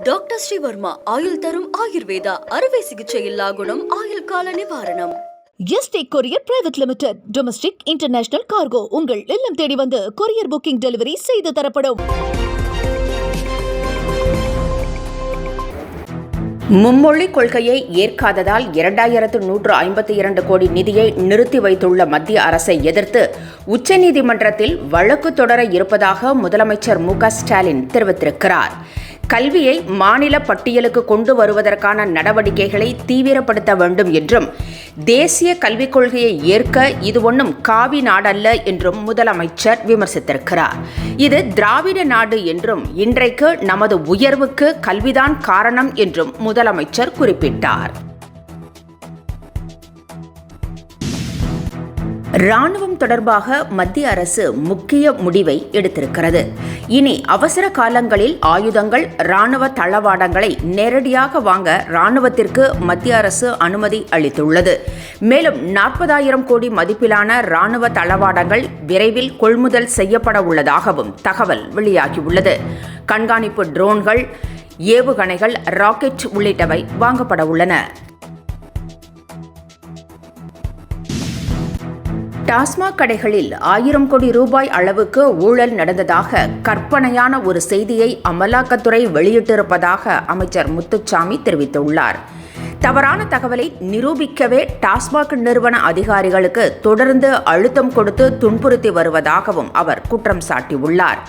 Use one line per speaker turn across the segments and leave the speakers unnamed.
Doctor Sreevarma ஆயுள் தரும் ஆயுர்வேதா அறுவை சிகிச்சை இல்லா குணம் ஆயுள் கால நிவாரணம்.
Yesterday courier private limited. Domestic international cargo உங்கள் இல்லம் தேடி வந்து கொரியர் புக்கிங் டெலிவரி செய்து தரப்படும்.
மும்மொழி கொள்கையை ஏற்காததால் 2152 கோடி நிதியை நிறுத்தி வைத்துள்ள மத்திய அரசை எதிர்த்து உச்சநீதிமன்றத்தில் வழக்கு தொடர இருப்பதாக முதலமைச்சர் மு.க.ஸ்டாலின் தெரிவித்திருக்கிறார். கல்வியை மாநில பட்டியலுக்கு கொண்டு வருவதற்கான நடவடிக்கைகளை தீவிரப்படுத்த வேண்டும் என்றும் தேசிய கல்விக் கொள்கையை ஏற்க இது ஒன்றும் காவி நாடல்ல என்றும் முதலமைச்சர் விமர்சித்திருக்கிறார். இது திராவிட நாடு என்றும் இன்றைக்கு நமது உயர்வுக்கு கல்விதான் காரணம் என்றும் முதலமைச்சர் குறிப்பிட்டார். ராணுவம் தொடர்பாக மத்திய அரசு முக்கிய முடிவை எடுத்திருக்கிறது. இனி அவசர காலங்களில் ஆயுதங்கள், ராணுவ தளவாடங்களை நேரடியாக வாங்க ராணுவத்திற்கு மத்திய அரசு அனுமதி அளித்துள்ளது. மேலும் 40,000 கோடி மதிப்பிலான ராணுவ தளவாடங்கள் விரைவில் கொள்முதல் செய்யப்பட உள்ளதாகவும் தகவல் வெளியாகியுள்ளது. கண்காணிப்பு ட்ரோன்கள், ஏவுகணைகள், ராக்கெட் உள்ளிட்டவை வாங்கப்பட உள்ளன. டாஸ்மாக் கடைகளில் 1000 கோடி ரூபாய் அளவுக்கு ஊழல் நடந்ததாக கற்பனையான ஒரு செய்தியை அமலாக்கத்துறை வெளியிட்டிருப்பதாக அமைச்சர் முத்துசாமி தெரிவித்துள்ளார். தவறான தகவலை நிரூபிக்கவே டாஸ்மாக் நிறுவன அதிகாரிகளுக்கு தொடர்ந்து அழுத்தம் கொடுத்து துன்புறுத்தி வருவதாகவும் அவர் குற்றம் சாட்டியுள்ளார்.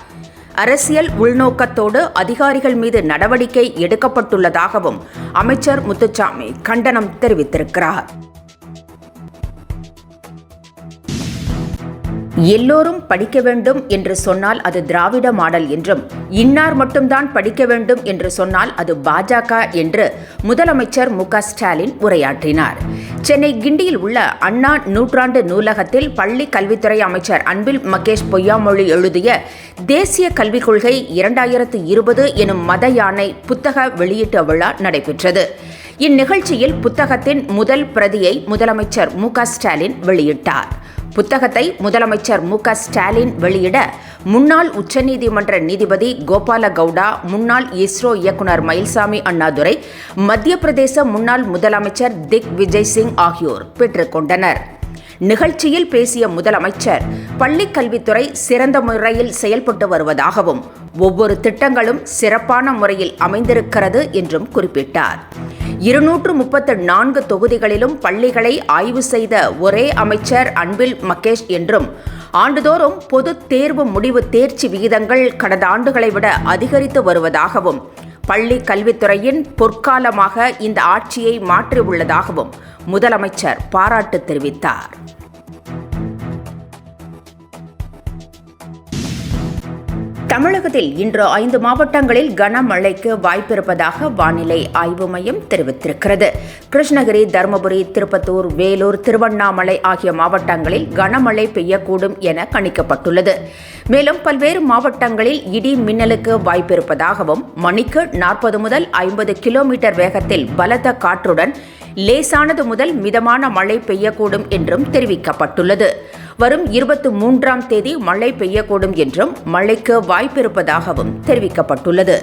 அரசியல் உள்நோக்கத்தோடு அதிகாரிகள் மீது நடவடிக்கை எடுக்கப்பட்டுள்ளதாகவும் அமைச்சர் முத்துசாமி கண்டனம் தெரிவித்திருக்கிறார். எல்லோரும் படிக்க வேண்டும் என்று சொன்னால் அது திராவிட மாடல் என்றும், இன்னார் மட்டும்தான் படிக்க வேண்டும் என்று சொன்னால் அது பாஜக என்று முதலமைச்சர் மு.க.ஸ்டாலின் உரையாற்றினார். சென்னை கிண்டியில் உள்ள அண்ணா நூற்றாண்டு நூலகத்தில் பள்ளி கல்வித்துறை அமைச்சர் அன்பில் மகேஷ் பொய்யாமொழி எழுதிய தேசிய கல்விக் கொள்கை 2020 எனும் மத யானை புத்தக வெளியீட்டு விழா நடைபெற்றது. இந்நிகழ்ச்சியில் புத்தகத்தின் முதல் பிரதியை முதலமைச்சர் மு.க.ஸ்டாலின் வெளியிட்டார். புத்தகத்தை முதலமைச்சர் மு.க.ஸ்டாலின் வெளியிட முன்னாள் உச்சநீதிமன்ற நீதிபதி கோபால கவுடா, முன்னாள் இஸ்ரோ இயக்குநர் மயில்சாமி அண்ணாதுரை, மத்திய பிரதேச முன்னாள் முதலமைச்சர் திக் விஜய் சிங் ஆகியோர் பெற்றுக்கொண்டனர். நிகழ்ச்சியில் பேசிய முதலமைச்சர் பள்ளிக் கல்வித்துறை சிறந்த முறையில் செயல்பட்டு வருவதாகவும் ஒவ்வொரு திட்டங்களும் சிறப்பான முறையில் அமைந்திருக்கிறது என்றும் குறிப்பிட்டார். 234 தொகுதிகளிலும் பள்ளிகளை ஆய்வு செய்த ஒரே அமைச்சர் அன்பில் மகேஷ் என்றும், ஆண்டுதோறும் பொது தேர்வு முடிவு தேர்ச்சி விகிதங்கள் கடந்த ஆண்டுகளை விட அதிகரித்து வருவதாகவும், பள்ளி கல்வித்துறையின் பொற்காலமாக இந்த ஆட்சியை மாற்றியுள்ளதாகவும் முதலமைச்சர் பாராட்டு தெரிவித்தார். தமிழகத்தில் இன்று 5 மாவட்டங்களில் கனமழைக்கு வாய்ப்பிருப்பதாக வானிலை ஆய்வு மையம் தெரிவித்திருக்கிறது. கிருஷ்ணகிரி, தருமபுரி, திருப்பத்தூர், வேலூர், திருவண்ணாமலை ஆகிய மாவட்டங்களில் கனமழை பெய்யக்கூடும் என கணிக்கப்பட்டுள்ளது. மேலும் பல்வேறு மாவட்டங்களில் இடி மின்னலுக்கு வாய்ப்பிருப்பதாகவும், மணிக்கு 40 முதல் 50 கிலோமீட்டர் வேகத்தில் பலத்த காற்றுடன் லேசானது முதல் மிதமான மழை பெய்யக்கூடும் என்றும் தெரிவிக்கப்பட்டுள்ளது. வரும் 23ஆம் தேதி மழை பெய்யக்கூடும் என்றும், மழைக்கு வாய்ப்பிருப்பதாகவும் தெரிவிக்கப்பட்டுள்ளது.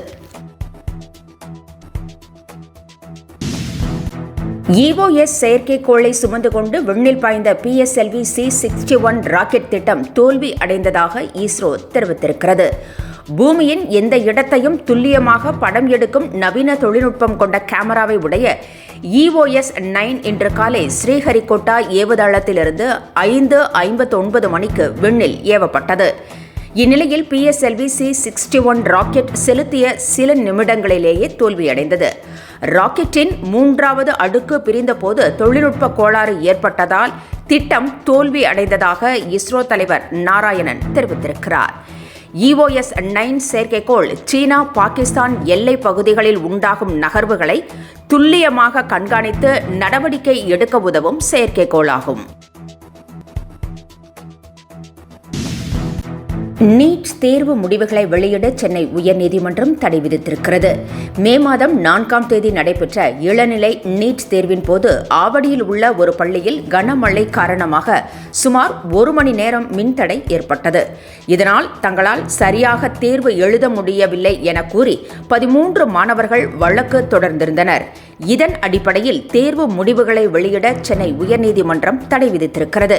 இஓஎஸ் செயற்கைக்கோளை சுமந்து கொண்டு விண்ணில் பாய்ந்த PSLV C-61 ராக்கெட் திட்டம் தோல்வி அடைந்ததாக இஸ்ரோ தெரிவித்திருக்கிறது. பூமியின் எந்த இடத்தையும் துல்லியமாக படம் எடுக்கும் நவீன தொழில்நுட்பம் கொண்ட கேமராவை உடைய EOS-9 இன்று காலை ஸ்ரீஹரிகோட்டா ஏவுதளத்திலிருந்து 5:59 மணிக்கு விண்ணில் ஏவப்பட்டது. இந்நிலையில் PSLV C-61 ராக்கெட் செலுத்திய சில நிமிடங்களிலேயே தோல்வியடைந்தது. ராக்கெட்டின் 3வது அடுக்கு பிரிந்தபோது தொழில்நுட்ப கோளாறு ஏற்பட்டதால் திட்டம் தோல்வி அடைந்ததாக இஸ்ரோ தலைவர் நாராயணன் தெரிவித்திருக்கிறார். EOS-9 செயற்கைக்கோள் சீனா, பாகிஸ்தான் எல்லை பகுதிகளில் உண்டாகும் நகர்வுகளை துல்லியமாக கண்காணித்து நடவடிக்கை எடுக்க உதவும் செயற்கைக்கோளாகும். நீட் தேர்வு முடிவுகளை வெளியிட சென்னை உயர்நீதிமன்றம் தடை விதித்திருக்கிறது. மே மாதம் 4ஆம் தேதி நடைபெற்ற இளநிலை நீட் தேர்வின் போது ஆவடியில் உள்ள ஒரு பள்ளியில் கனமழை காரணமாக சுமார் 1 மணி நேரம் மின்தடை ஏற்பட்டது. இதனால் தங்களால் சரியாக தேர்வு எழுத முடியவில்லை என கூறி 13 மாணவர்கள் வழக்கு தொடர்ந்திருந்தனர். இதன் அடிப்படையில் தேர்வு முடிவுகளை வெளியிட சென்னை உயர்நீதிமன்றம் தடை விதித்திருக்கிறது.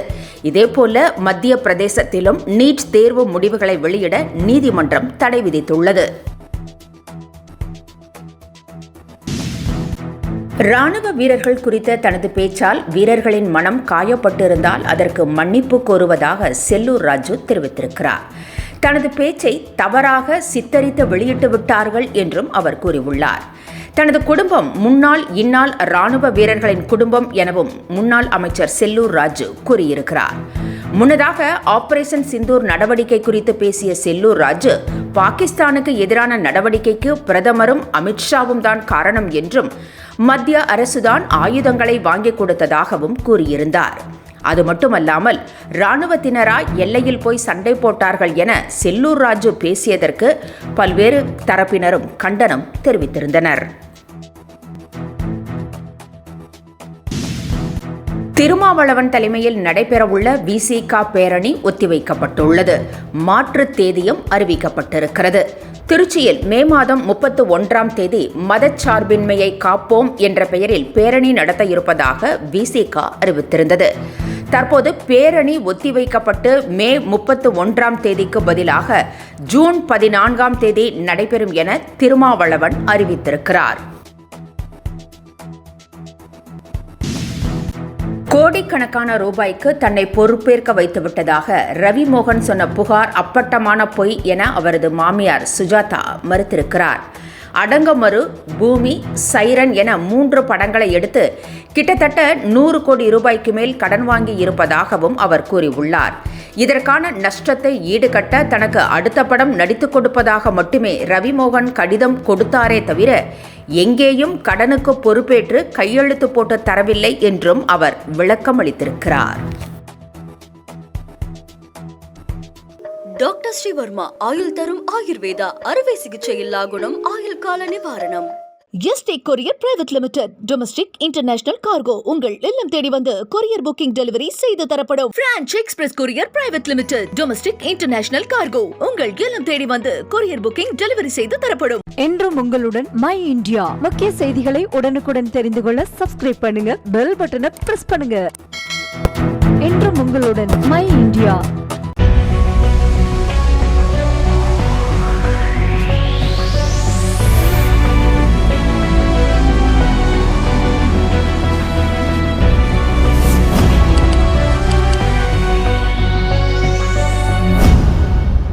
இதேபோல மத்திய பிரதேசத்திலும் நீட் தேர்வு முடிவுகளை வெளியிட நீதிமன்றம் தடை விதித்துள்ளது. ராணுவ வீரர்கள் குறித்த தனது பேச்சால் வீரர்களின் மனம் காயப்பட்டிருந்தால் அதற்கு மன்னிப்பு கோருவதாக செல்லூர் ராஜு தெரிவித்திருக்கிறார். தனது பேச்சை தவறாக சித்தரித்து வெளியிட்டு விட்டார்கள் என்றும் அவர் கூறியுள்ளார். தனது குடும்பம் முன்னாள் இந்நாள் ராணுவ வீரர்களின் குடும்பம் எனவும் முன்னாள் அமைச்சர் செல்லூர் ராஜு கூறியிருக்கிறார். முன்னதாக ஆபரேஷன் சிந்தூர் நடவடிக்கை குறித்து பேசிய செல்லூர் ராஜு, பாகிஸ்தானுக்கு எதிரான நடவடிக்கைக்கு பிரதமரும் அமித்ஷாவும் தான் காரணம் என்றும் மத்திய அரசுதான் ஆயுதங்களை வாங்கிக் கொடுத்ததாகவும் கூறியிருந்தார். அது மட்டுமல்லாமல் இராணுவத்தினரா எல்லையில் போய் சண்டை போட்டார்கள் என செல்லூர் ராஜு பேசியதற்கு பல்வேறு தரப்பினரும் கண்டனம் தெரிவித்திருந்தனர். திருமாவளவன் தலைமையில் நடைபெறவுள்ள விசிக பேரணி ஒத்திவைக்கப்பட்டுள்ளது. மாற்று தேதியும் அறிவிக்கப்பட்டிருக்கிறது. திருச்சியில் மே மாதம் 31ஆம் தேதி மதச்சார்பின்மையை காப்போம் என்ற பெயரில் பேரணி நடத்த இருப்பதாக விசிக அறிவித்திருந்தது. தற்போது பேரணி ஒத்திவைக்கப்பட்டு மே 31ஆம் தேதிக்கு பதிலாக ஜூன் 14ஆம் தேதி நடைபெறும் என திருமாவளவன் அறிவித்திருக்கிறார். கோடிக்கணக்கான ரூபாய்க்கு தன்னை பொறுப்பேற்க வைத்துவிட்டதாக ரவிமோகன் சொன்ன புகார் அப்பட்டமான பொய் என அவரது மாமியார் சுஜாதா மறுத்திருக்கிறார். அடங்கமறு, பூமி, சைரன் என 3 படங்களை எடுத்து கிட்டத்தட்ட 100 கோடி ரூபாய்க்கு மேல் கடன் வாங்கி இருப்பதாகவும் அவர் கூறியுள்ளார். இதற்கான நஷ்டத்தை ஈடுகட்ட தனக்கு அடுத்த படம் நடித்துக் கொடுப்பதாக மட்டுமே ரவிமோகன் கடிதம் கொடுத்தாரே தவிர எங்கேயும் கடனுக்கு பொறுப்பேற்று கையெழுத்து போட்டு தரவில்லை என்றும் அவர் விளக்கமளித்திருக்கிறார்.
டாக்டர் ஸ்ரீவர்மா ஆயுள் தரும் ஆயுர்வேதா அறுவை சிகிச்சை இல்லா குணம் ஆயுள் கால நிவாரணம்.
எஸ்டேக் courier private limited domestic international cargo உங்கள் இல்லம் தேடி வந்து கொரியர் புக்கிங் டெலிவரி செய்து தரப்படும். Branch express courier private limited domestic international cargo உங்கள் இல்லம் தேடி வந்து கொரியர் புக்கிங் டெலிவரி செய்து தரப்படும்.
என்றும் உங்களுடன் மை இந்தியா. முக்கிய செய்திகளை உடனுக்குடன் தெரிந்து கொள்ள சப்ஸ்கிரைப் பண்ணுங்க, பெல் பட்டனை பிரஸ் பண்ணுங்க. என்றும் உங்களுடன் மை இந்தியா.